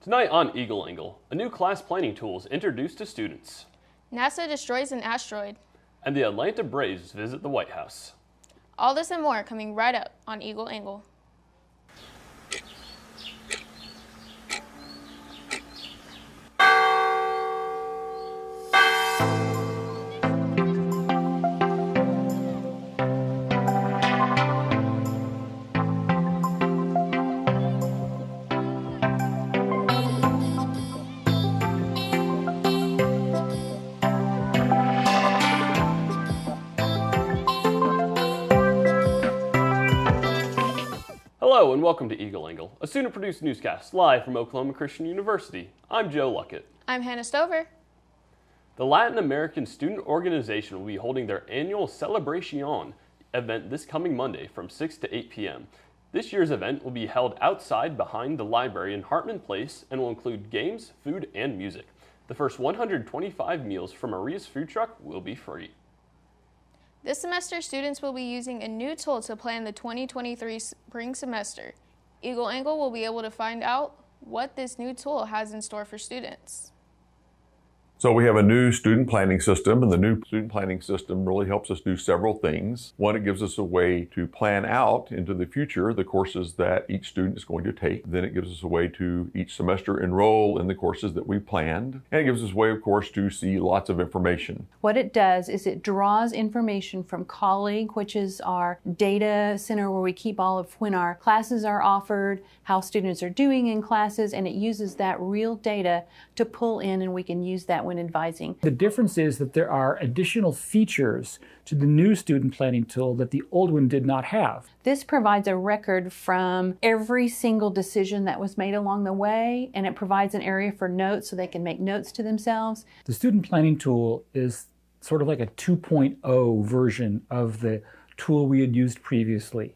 Tonight on Eagle Angle, a new class planning tool is introduced to students. NASA destroys an asteroid. And the Atlanta Braves visit the White House. All this and more coming right up on Eagle Angle. Hello and welcome to Eagle Angle, a student-produced newscast live from Oklahoma Christian University. I'm Joe Luckett. I'm Hannah Stover. The Latin American Student Organization will be holding their annual Celebración event this coming Monday from 6 to 8 p.m. This year's event will be held outside behind the library in Hartman Place and will include games, food, and music. The first 125 meals from Maria's food truck will be free. This semester, students will be using a new tool to plan the 2023 spring semester. Eagle Angle will be able to find out what this new tool has in store for students. So we have a new student planning system, and the new student planning system really helps us do several things. One, it gives us a way to plan out into the future the courses that each student is going to take. Then it gives us a way to each semester enroll in the courses that we planned. And it gives us a way, of course, to see lots of information. What it does is it draws information from Colleague, which is our data center where we keep all of when our classes are offered, how students are doing in classes, and it uses that real data to pull in, and we can use that when advising. The difference is that there are additional features to the new student planning tool that the old one did not have. This provides a record from every single decision that was made along the way, and it provides an area for notes so they can make notes to themselves. The student planning tool is sort of like a 2.0 version of the tool we had used previously.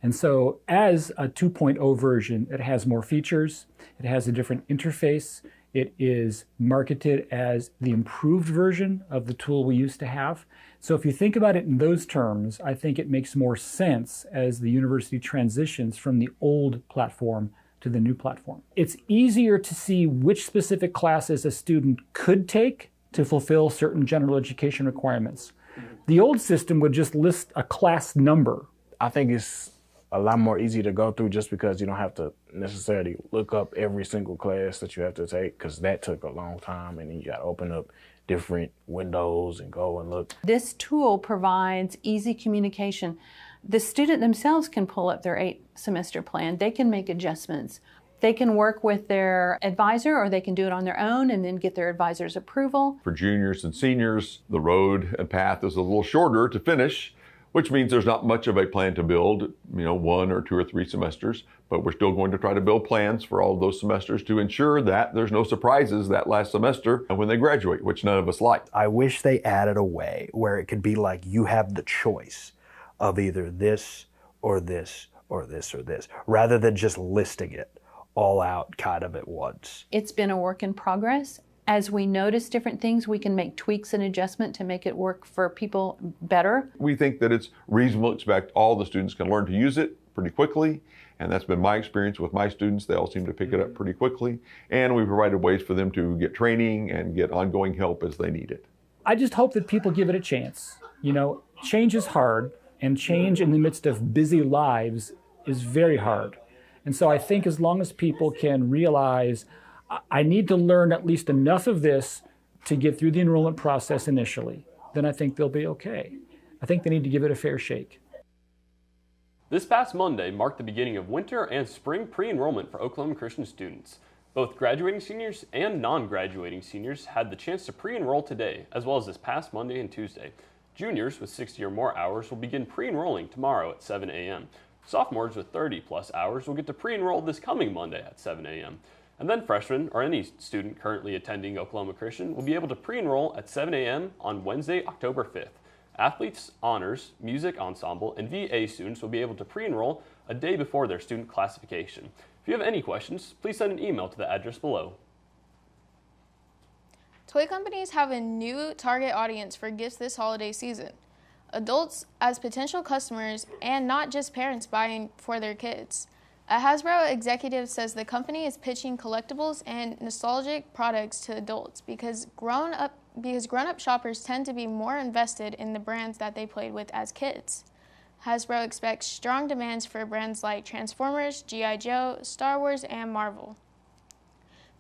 And so as a 2.0 version, it has more features, it has a different interface, it is marketed as the improved version of the tool we used to have. So if you think about it in those terms, I think it makes more sense as the university transitions from the old platform to the new platform. It's easier to see which specific classes a student could take to fulfill certain general education requirements. The old system would just list a class number. I think it's a lot more easy to go through just because you don't have to necessarily look up every single class that you have to take, because that took a long time, and then you got to open up different windows and go and look. This tool provides easy communication. The student themselves can pull up their 8-semester plan. They can make adjustments. They can work with their advisor, or they can do it on their own and then get their advisor's approval. For juniors and seniors, the road and path is a little shorter to finish, which means there's not much of a plan to build, 1 or 2 or 3 semesters, but we're still going to try to build plans for all of those semesters to ensure that there's no surprises that last semester when they graduate, which none of us like. I wish they added a way where it could be like you have the choice of either this or this or this or this, rather than just listing it all out kind of at once. It's been a work in progress. As we notice different things, we can make tweaks and adjustment to make it work for people better. We think that it's reasonable to expect all the students can learn to use it pretty quickly, and that's been my experience with my students. They all seem to pick it up pretty quickly, and we provided ways for them to get training and get ongoing help as they need it. I just hope that people give it a chance. Change is hard, and change in the midst of busy lives is very hard. And so I think as long as people can realize, I need to learn at least enough of this to get through the enrollment process initially, then I think they'll be okay. I think they need to give it a fair shake. This past Monday marked the beginning of winter and spring pre-enrollment for Oklahoma Christian students. Both graduating seniors and non-graduating seniors had the chance to pre-enroll today, as well as this past Monday and Tuesday. Juniors with 60 or more hours will begin pre-enrolling tomorrow at 7 a.m. Sophomores with 30-plus hours will get to pre-enroll this coming Monday at 7 a.m. And then freshmen, or any student currently attending Oklahoma Christian, will be able to pre-enroll at 7 a.m. on Wednesday, October 5th. Athletes, honors, music ensemble, and VA students will be able to pre-enroll a day before their student classification. If you have any questions, please send an email to the address below. Toy companies have a new target audience for gifts this holiday season. Adults as potential customers, and not just parents buying for their kids. A Hasbro executive says the company is pitching collectibles and nostalgic products to adults because grown-up shoppers tend to be more invested in the brands that they played with as kids. Hasbro expects strong demands for brands like Transformers, G.I. Joe, Star Wars, and Marvel.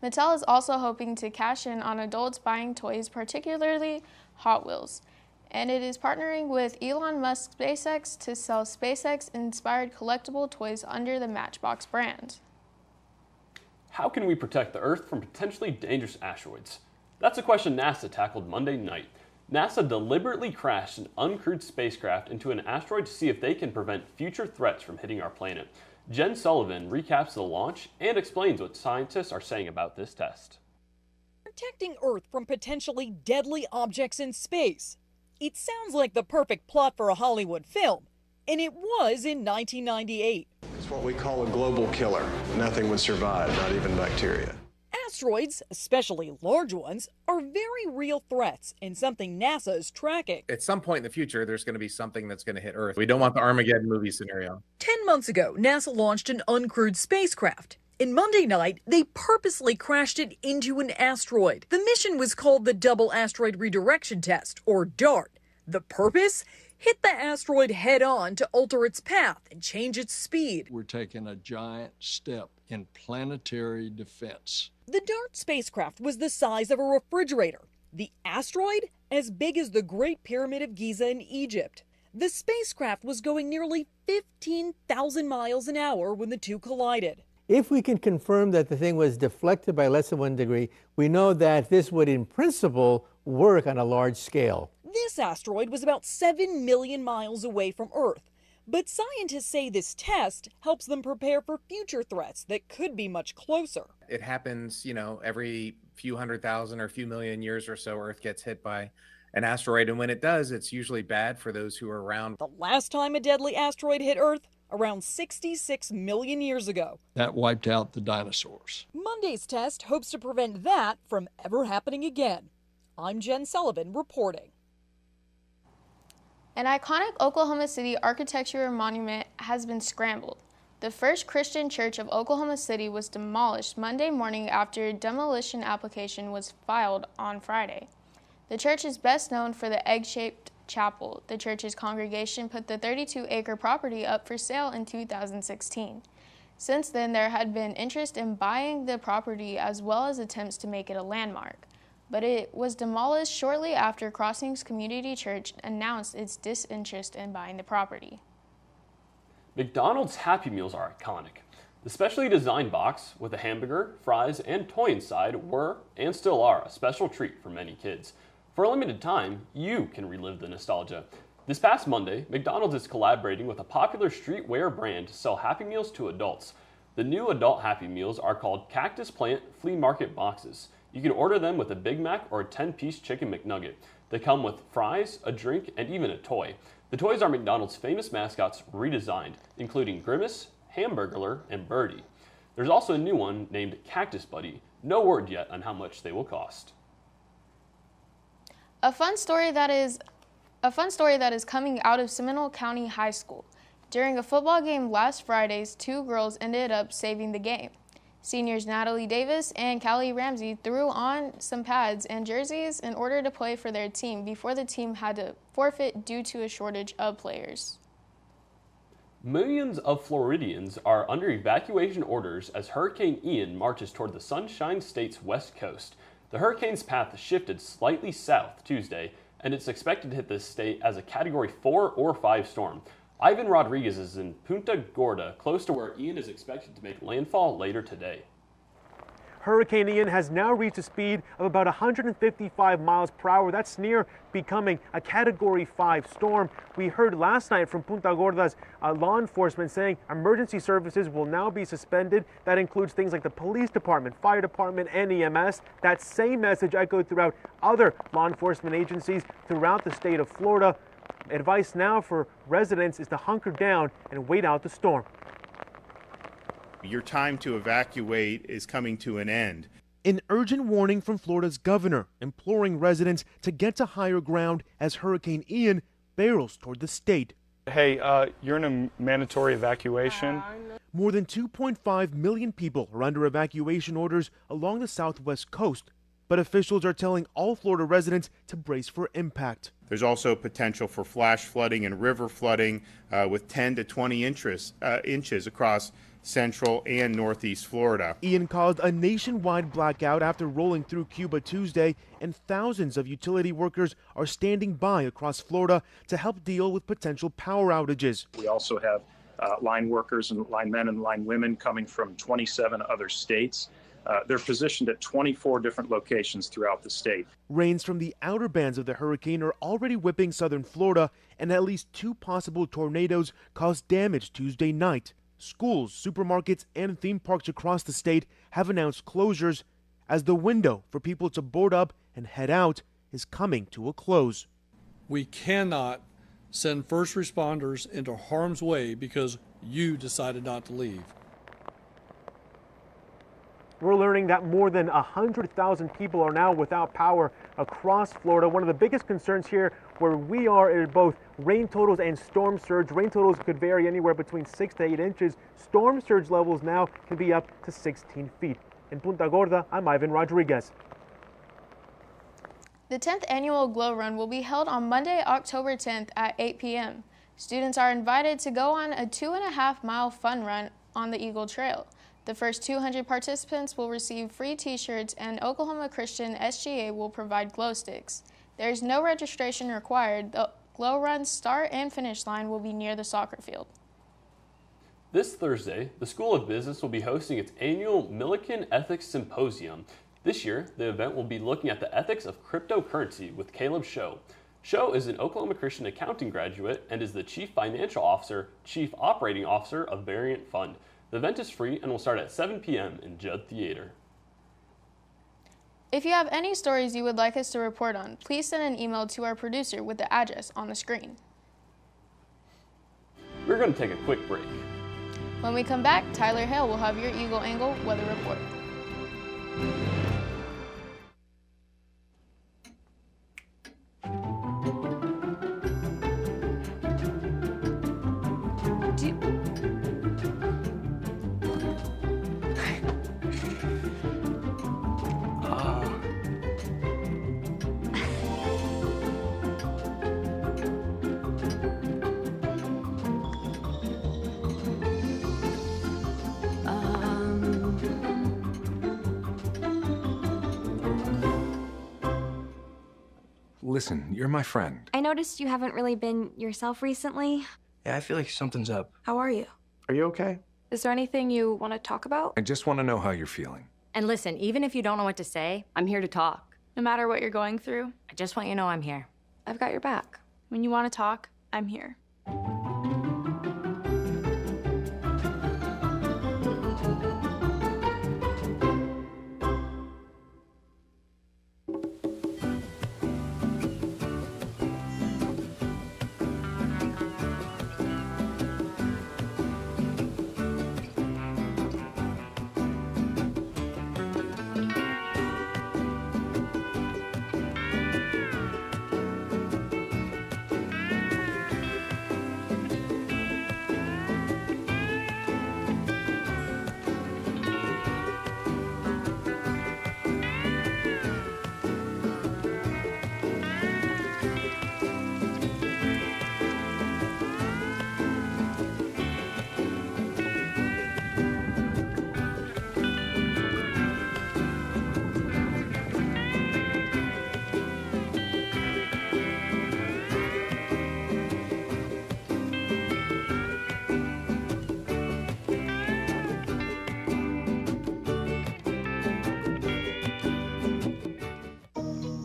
Mattel is also hoping to cash in on adults buying toys, particularly Hot Wheels, and it is partnering with Elon Musk's SpaceX to sell SpaceX-inspired collectible toys under the Matchbox brand. How can we protect the Earth from potentially dangerous asteroids? That's a question NASA tackled Monday night. NASA deliberately crashed an uncrewed spacecraft into an asteroid to see if they can prevent future threats from hitting our planet. Jen Sullivan recaps the launch and explains what scientists are saying about this test. Protecting Earth from potentially deadly objects in space. It sounds like the perfect plot for a Hollywood film, and it was in 1998. It's what we call a global killer. Nothing would survive, not even bacteria. Asteroids, especially large ones, are very real threats and something NASA is tracking. At some point in the future, there's going to be something that's going to hit Earth. We don't want the Armageddon movie scenario. 10 months ago, NASA launched an uncrewed spacecraft. And Monday night, they purposely crashed it into an asteroid. The mission was called the Double Asteroid Redirection Test, or DART. The purpose? Hit the asteroid head-on to alter its path and change its speed. We're taking a giant step in planetary defense. The DART spacecraft was the size of a refrigerator. The asteroid? As big as the Great Pyramid of Giza in Egypt. The spacecraft was going nearly 15,000 miles an hour when the two collided. If we can confirm that the thing was deflected by less than 1 degree, we know that this would, in principle, work on a large scale. This asteroid was about 7 million miles away from Earth. But scientists say this test helps them prepare for future threats that could be much closer. It happens, every few 100,000 or a few million years or so, Earth gets hit by an asteroid. And when it does, it's usually bad for those who are around. The last time a deadly asteroid hit Earth, around 66 million years ago. That wiped out the dinosaurs. Monday's test hopes to prevent that from ever happening again. I'm Jen Sullivan reporting. An iconic Oklahoma City architectural monument has been scrambled. The First Christian Church of Oklahoma City was demolished Monday morning after a demolition application was filed on Friday. The church is best known for the egg-shaped chapel. The church's congregation put the 32-acre property up for sale in 2016. Since then, there had been interest in buying the property as well as attempts to make it a landmark. But it was demolished shortly after Crossings Community Church announced its disinterest in buying the property. McDonald's Happy Meals are iconic. The specially designed box with a hamburger, fries, and toy inside were, and still are, a special treat for many kids. For a limited time, you can relive the nostalgia. This past Monday, McDonald's is collaborating with a popular streetwear brand to sell Happy Meals to adults. The new adult Happy Meals are called Cactus Plant Flea Market Boxes. You can order them with a Big Mac or a 10-piece Chicken McNugget. They come with fries, a drink, and even a toy. The toys are McDonald's famous mascots redesigned, including Grimace, Hamburglar, and Birdie. There's also a new one named Cactus Buddy. No word yet on how much they will cost. A fun story that is coming out of Seminole County High School. During a football game last Friday, 2 girls ended up saving the game. Seniors Natalie Davis and Callie Ramsey threw on some pads and jerseys in order to play for their team before the team had to forfeit due to a shortage of players. Millions of Floridians are under evacuation orders as Hurricane Ian marches toward the Sunshine State's west coast. The hurricane's path shifted slightly south Tuesday, and it's expected to hit the state as a Category 4 or 5 storm. Ivan Rodriguez is in Punta Gorda, close to where Ian is expected to make landfall later today. Hurricane Ian has now reached a speed of about 155 miles per hour. That's near becoming a Category 5 storm. We heard last night from Punta Gorda's law enforcement saying emergency services will now be suspended. That includes things like the police department, fire department, and EMS. That same message echoed throughout other law enforcement agencies throughout the state of Florida. Advice now for residents is to hunker down and wait out the storm. Your time to evacuate is coming to an end. An urgent warning from Florida's governor, imploring residents to get to higher ground as Hurricane Ian barrels toward the state. Hey, you're in a mandatory evacuation. More than 2.5 million people are under evacuation orders along the southwest coast, but officials are telling all Florida residents to brace for impact. There's also potential for flash flooding and river flooding with 10 to 20 inches across central and northeast Florida. Ian caused a nationwide blackout after rolling through Cuba Tuesday, and thousands of utility workers are standing by across Florida to help deal with potential power outages. We also have line workers and line men and line women coming from 27 other states. They're positioned at 24 different locations throughout the state. Rains from the outer bands of the hurricane are already whipping southern Florida, and at least 2 possible tornadoes caused damage Tuesday night. Schools, supermarkets, and theme parks across the state have announced closures as the window for people to board up and head out is coming to a close. We cannot send first responders into harm's way because you decided not to leave. We're learning that more than 100,000 people are now without power across Florida. One of the biggest concerns here where we are is both rain totals and storm surge. Rain totals could vary anywhere between 6 to 8 inches. Storm surge levels now can be up to 16 feet. In Punta Gorda, I'm Ivan Rodriguez. The 10th annual Glow Run will be held on Monday, October 10th at 8 p.m. Students are invited to go on a 2.5-mile fun run on the Eagle Trail. The first 200 participants will receive free t-shirts, and Oklahoma Christian SGA will provide glow sticks. There is no registration required. The Glow Run's start and finish line will be near the soccer field. This Thursday, the School of Business will be hosting its annual Millikan Ethics Symposium. This year, the event will be looking at the ethics of cryptocurrency with Caleb Show. Show is an Oklahoma Christian accounting graduate and is the Chief Financial Officer, Chief Operating Officer of Variant Fund. The event is free and will start at 7 p.m. in Judd Theater. If you have any stories you would like us to report on, please send an email to our producer with the address on the screen. We're going to take a quick break. When we come back, Tyler Hale will have your Eagle Angle weather report. Listen, you're my friend. I noticed you haven't really been yourself recently. Yeah, I feel like something's up. How are you? Are you okay? Is there anything you want to talk about? I just want to know how you're feeling. And listen, even if you don't know what to say, I'm here to talk. No matter what you're going through, I just want you to know I'm here. I've got your back. When you want to talk, I'm here.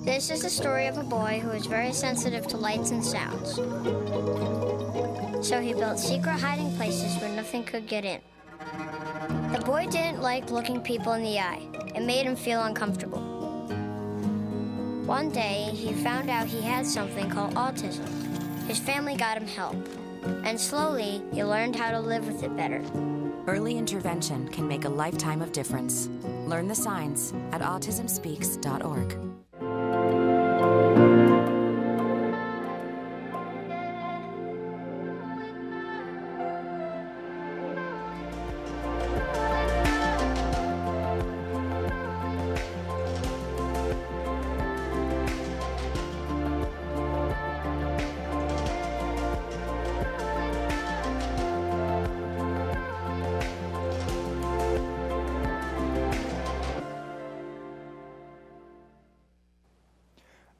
This is the story of a boy who is very sensitive to lights and sounds. So he built secret hiding places where nothing could get in. The boy didn't like looking people in the eye. It made him feel uncomfortable. One day, he found out he had something called autism. His family got him help. And slowly, he learned how to live with it better. Early intervention can make a lifetime of difference. Learn the signs at autismspeaks.org.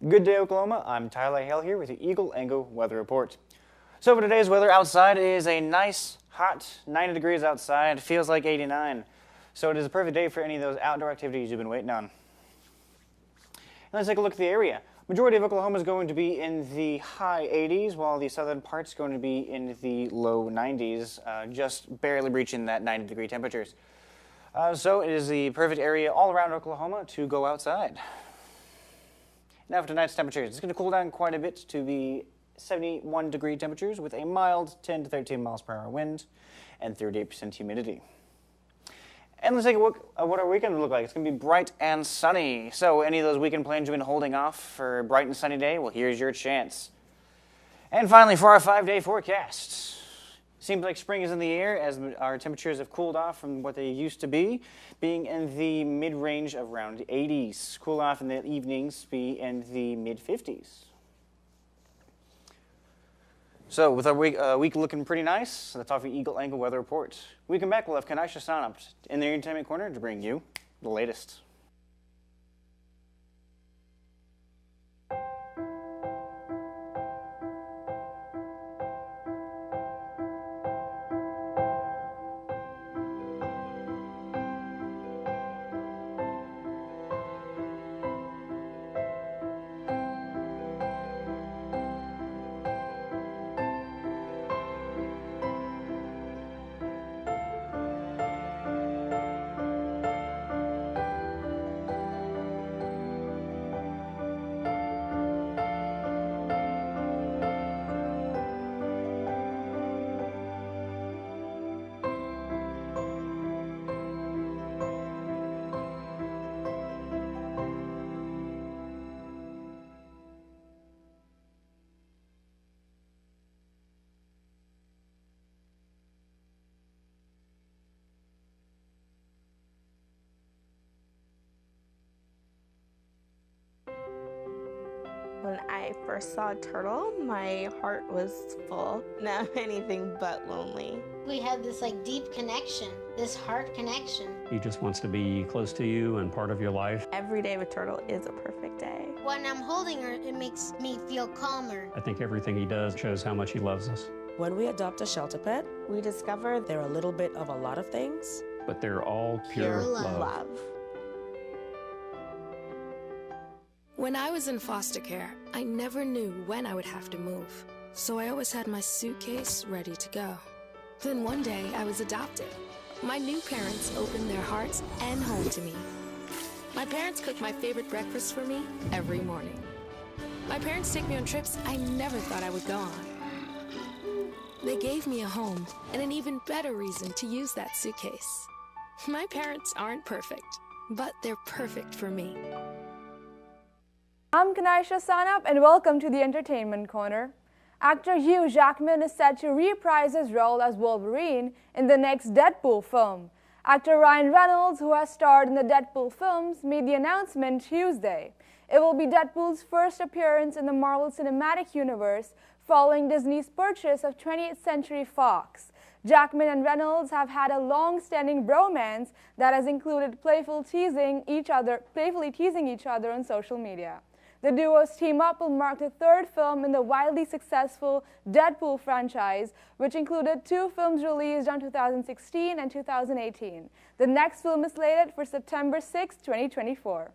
Good day, Oklahoma. I'm Tyler Hale here with the Eagle Angle Weather Report. So for today's weather outside, it is a nice, hot 90 degrees outside. It feels like 89. So it is a perfect day for any of those outdoor activities you've been waiting on. And let's take a look at the area. Majority of Oklahoma is going to be in the high 80s, while the southern part's going to be in the low 90s, just barely reaching that 90-degree temperatures. So it is the perfect area all around Oklahoma to go outside. Now for tonight's temperatures, it's going to cool down quite a bit to the 71-degree temperatures with a mild 10 to 13 miles per hour wind and 38% humidity. And let's take a look at what our weekend will look like. It's going to be bright and sunny. So any of those weekend plans you've been holding off for a bright and sunny day, well, here's your chance. And finally, for our 5-day forecast. Seems like spring is in the air as our temperatures have cooled off from what they used to be, being in the mid-range of around 80s. Cool off in the evenings, be in the mid-50s. So with our week looking pretty nice, that's all for Eagle Angle Weather Report. When we come back, we'll have Kanisha Sanup in the Entertainment Corner to bring you the latest. When I first saw a turtle, my heart was full. Now anything but lonely. We have this deep connection, this heart connection. He just wants to be close to you and part of your life. Every day with Turtle is a perfect day. When I'm holding her, it makes me feel calmer. I think everything he does shows how much he loves us. When we adopt a shelter pet, we discover they're a little bit of a lot of things. But they're all pure love. When I was in foster care, I never knew when I would have to move. So I always had my suitcase ready to go. Then one day, I was adopted. My new parents opened their hearts and home to me. My parents cook my favorite breakfast for me every morning. My parents take me on trips I never thought I would go on. They gave me a home and an even better reason to use that suitcase. My parents aren't perfect, but they're perfect for me. I'm Kanaisha Sanup and welcome to the Entertainment Corner. Actor Hugh Jackman is set to reprise his role as Wolverine in the next Deadpool film. Actor Ryan Reynolds, who has starred in the Deadpool films, made the announcement Tuesday. It will be Deadpool's first appearance in the Marvel Cinematic Universe following Disney's purchase of 20th Century Fox. Jackman and Reynolds have had a long-standing bromance that has included playfully teasing each other on social media. The duo's team-up will mark the third film in the wildly successful Deadpool franchise, which included 2 films released in 2016 and 2018. The next film is slated for September 6, 2024.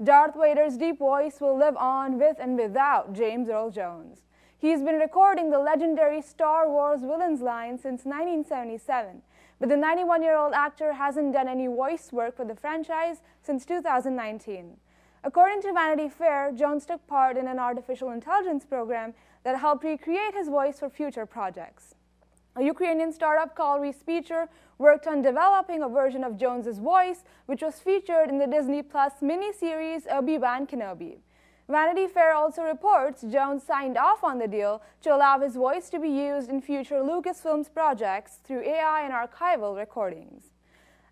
Darth Vader's deep voice will live on with and without James Earl Jones. He's been recording the legendary Star Wars villains line since 1977, but the 91-year-old actor hasn't done any voice work for the franchise since 2019. According to Vanity Fair, Jones took part in an artificial intelligence program that helped recreate his voice for future projects. A Ukrainian startup called Respeecher worked on developing a version of Jones's voice, which was featured in the Disney Plus miniseries Obi-Wan Kenobi. Vanity Fair also reports Jones signed off on the deal to allow his voice to be used in future Lucasfilms projects through AI and archival recordings.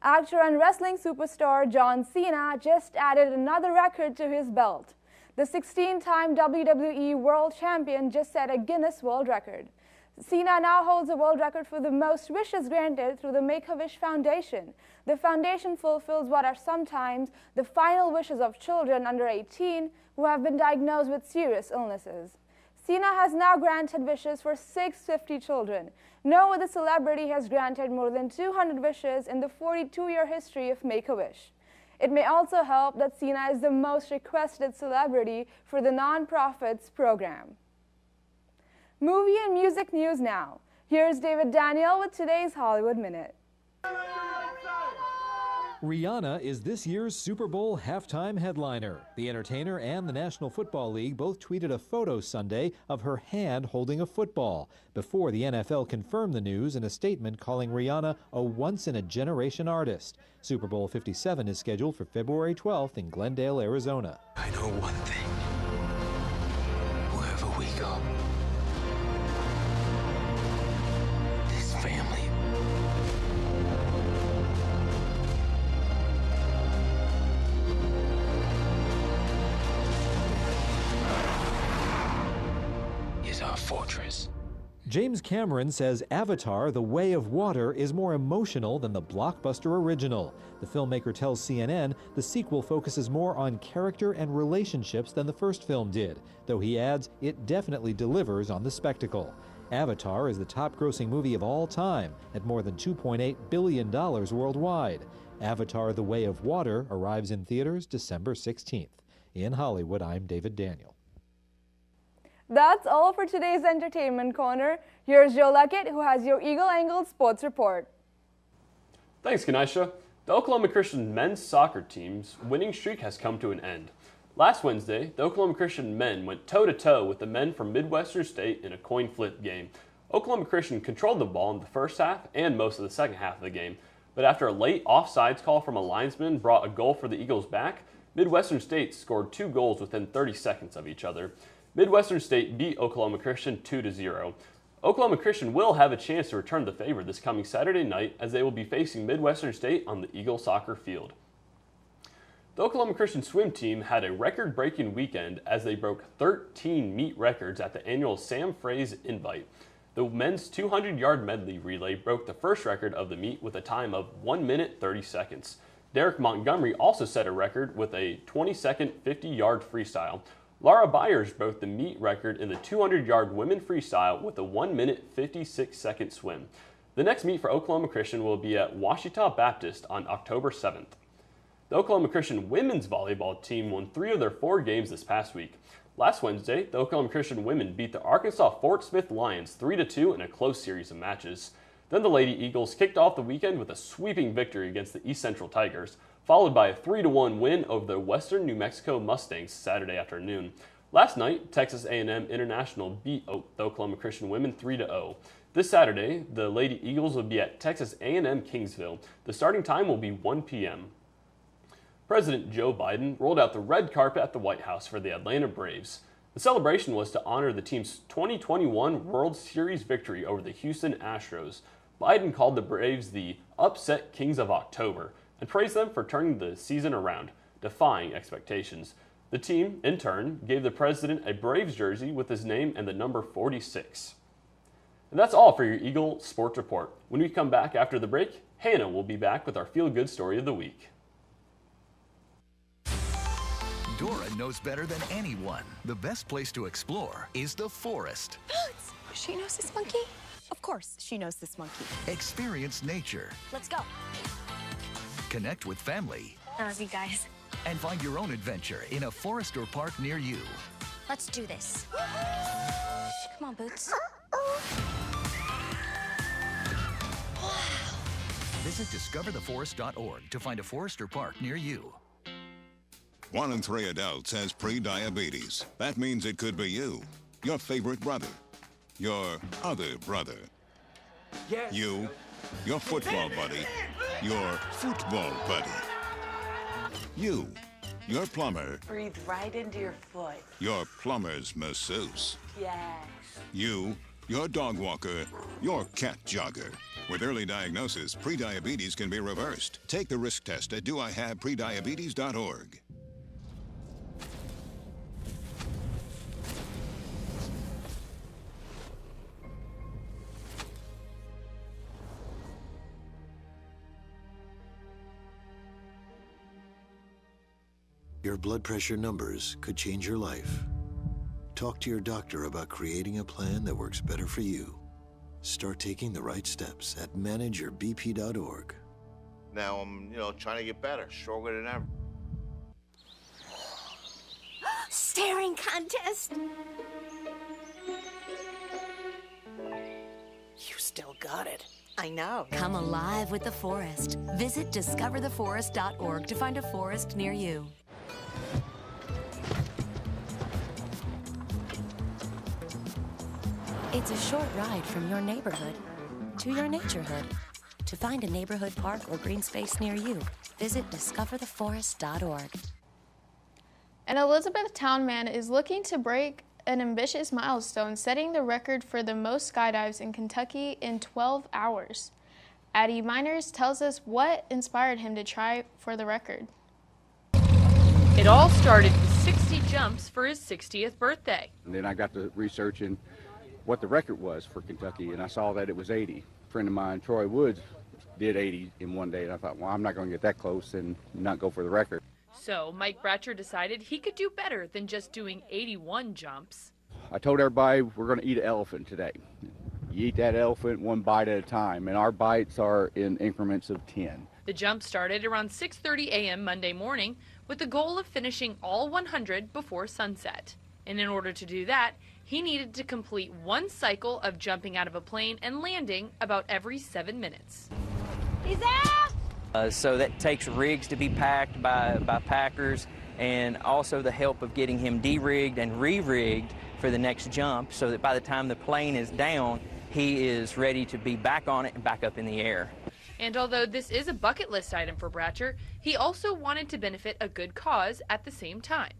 Actor and wrestling superstar John Cena just added another record to his belt. The 16-time WWE World Champion just set a Guinness World Record. Cena now holds a world record for the most wishes granted through the Make-A-Wish Foundation. The foundation fulfills what are sometimes the final wishes of children under 18 who have been diagnosed with serious illnesses. Cena has now granted wishes for 650 children. No other celebrity has granted more than 200 wishes in the 42-year history of Make-A-Wish. It may also help that Cena is the most requested celebrity for the nonprofit's program. Movie and music news now. Here's David Daniel with today's Hollywood Minute. Rihanna is this year's Super Bowl halftime headliner. The entertainer and the National Football League both tweeted a photo Sunday of her hand holding a football before the NFL confirmed the news in a statement calling Rihanna a once-in-a-generation artist. Super Bowl 57 is scheduled for February 12th in Glendale, Arizona. I know one thing. Wherever we go, this family is our fortress. James Cameron says Avatar: The Way of Water is more emotional than the blockbuster original. The filmmaker tells CNN the sequel focuses more on character and relationships than the first film did, though he adds it definitely delivers on the spectacle. Avatar is the top-grossing movie of all time at more than $2.8 billion worldwide. Avatar: The Way of Water arrives in theaters December 16th. In Hollywood, I'm David Daniel. That's all for today's Entertainment Corner. Here's Joe Luckett, who has your eagle-angled sports report. Thanks, Kanaisha. The Oklahoma Christian men's soccer team's winning streak has come to an end. Last Wednesday, the Oklahoma Christian men went toe-to-toe with the men from Midwestern State in a coin flip game. Oklahoma Christian controlled the ball in the first half and most of the second half of the game, but after a late offsides call from a linesman brought a goal for the Eagles back, Midwestern State scored 2 goals within 30 seconds of each other. Midwestern State beat Oklahoma Christian 2-0. Oklahoma Christian will have a chance to return the favor this coming Saturday night as they will be facing Midwestern State on the Eagle soccer field. The Oklahoma Christian swim team had a record-breaking weekend as they broke 13 meet records at the annual Sam Fraze Invite. The men's 200-yard medley relay broke the first record of the meet with a time of 1 minute 30 seconds. Derek Montgomery also set a record with a 20-second 50-yard freestyle. Laura Byers broke the meet record in the 200-yard women freestyle with a 1 minute 56-second swim. The next meet for Oklahoma Christian will be at Washita Baptist on October 7th. The Oklahoma Christian women's volleyball team won 3 of their 4 games this past week. Last Wednesday, the Oklahoma Christian women beat the Arkansas Fort Smith Lions 3-2 in a close series of matches. Then the Lady Eagles kicked off the weekend with a sweeping victory against the East Central Tigers, followed by a 3-1 win over the Western New Mexico Mustangs Saturday afternoon. Last night, Texas A&M International beat the Oklahoma Christian women 3-0. This Saturday, the Lady Eagles will be at Texas A&M Kingsville. The starting time will be 1 p.m. President Joe Biden rolled out the red carpet at the White House for the Atlanta Braves. The celebration was to honor the team's 2021 World Series victory over the Houston Astros. Biden called the Braves the upset kings of October and praised them for turning the season around, defying expectations. The team, in turn, gave the president a Braves jersey with his name and the number 46. And that's all for your Eagle Sports Report. When we come back after the break, Hannah will be back with our feel-good story of the week. Dora knows better than anyone. The best place to explore is the forest. Boots! She knows this monkey? Of course, she knows this monkey. Experience nature. Let's go. Connect with family. I love you guys. And find your own adventure in a forest or park near you. Let's do this. Come on, Boots. Visit discovertheforest.org to find a forest or park near you. 1 in 3 adults has pre-diabetes. That means it could be you, your favorite brother, your other brother, you, your football buddy, your football buddy, you, your plumber, Breathe right into your foot. your plumber's masseuse, Yes. you, your dog walker, your cat jogger. With early diagnosis, pre-diabetes can be reversed. Take the risk test at doihaveprediabetes.org. Your blood pressure numbers could change your life. Talk to your doctor about creating a plan that works better for you. Start taking the right steps at manageyourbp.org. Now I'm, trying to get better, stronger than ever. Staring contest. You still got it. I know. Come alive with the forest. Visit discovertheforest.org to find a forest near you. It's a short ride from your neighborhood to your naturehood. To find a neighborhood park or green space near you, visit discovertheforest.org. An Elizabethtown man is looking to break an ambitious milestone, setting the record for the most skydives in Kentucky in 12 hours. Addie Miners tells us what inspired him to try for the record. It all started with 60 jumps for his 60th birthday. And then I got to researching what the record was for Kentucky, and I saw that it was 80. A friend of mine, Troy Woods, did 80 in one day, and I thought, well, I'm not going to get that close and not go for the record. So Mike Bratcher decided he could do better than just doing 81 jumps. I told everybody we're going to eat an elephant today. You eat that elephant one bite at a time, and our bites are in increments of 10. The jump started around 6:30 a.m. Monday morning with the goal of finishing all 100 before sunset. And in order to do that, he needed to complete one cycle of jumping out of a plane and landing about every 7 minutes. He's out! So that takes rigs to be packed by packers, and also the help of getting him de-rigged and re-rigged for the next jump so that by the time the plane is down, he is ready to be back on it and back up in the air. And although this is a bucket list item for Bratcher, he also wanted to benefit a good cause at the same time.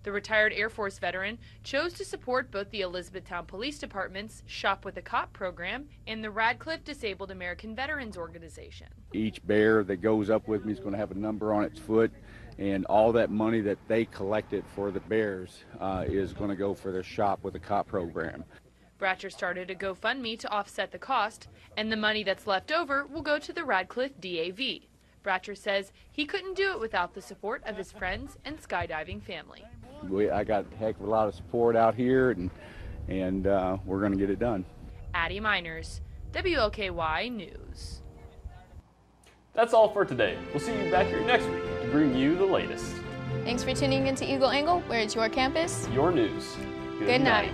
The retired Air Force veteran chose to support both the Elizabethtown Police Department's Shop with a Cop program and the Radcliffe Disabled American Veterans Organization. Each bear that goes up with me is going to have a number on its foot, And all that money that they collected for the bears is going to go for their Shop with a Cop program. Bratcher started a GoFundMe to offset the cost, and the money that's left over will go to the Radcliffe DAV. Bratcher says he couldn't do it without the support of his friends and skydiving family. I got a heck of a lot of support out here, and we're going to get it done. Addie Miners, WLKY News. That's all for today. We'll see you back here next week to bring you the latest. Thanks for tuning into Eagle Angle, where it's your campus, your news. Good night.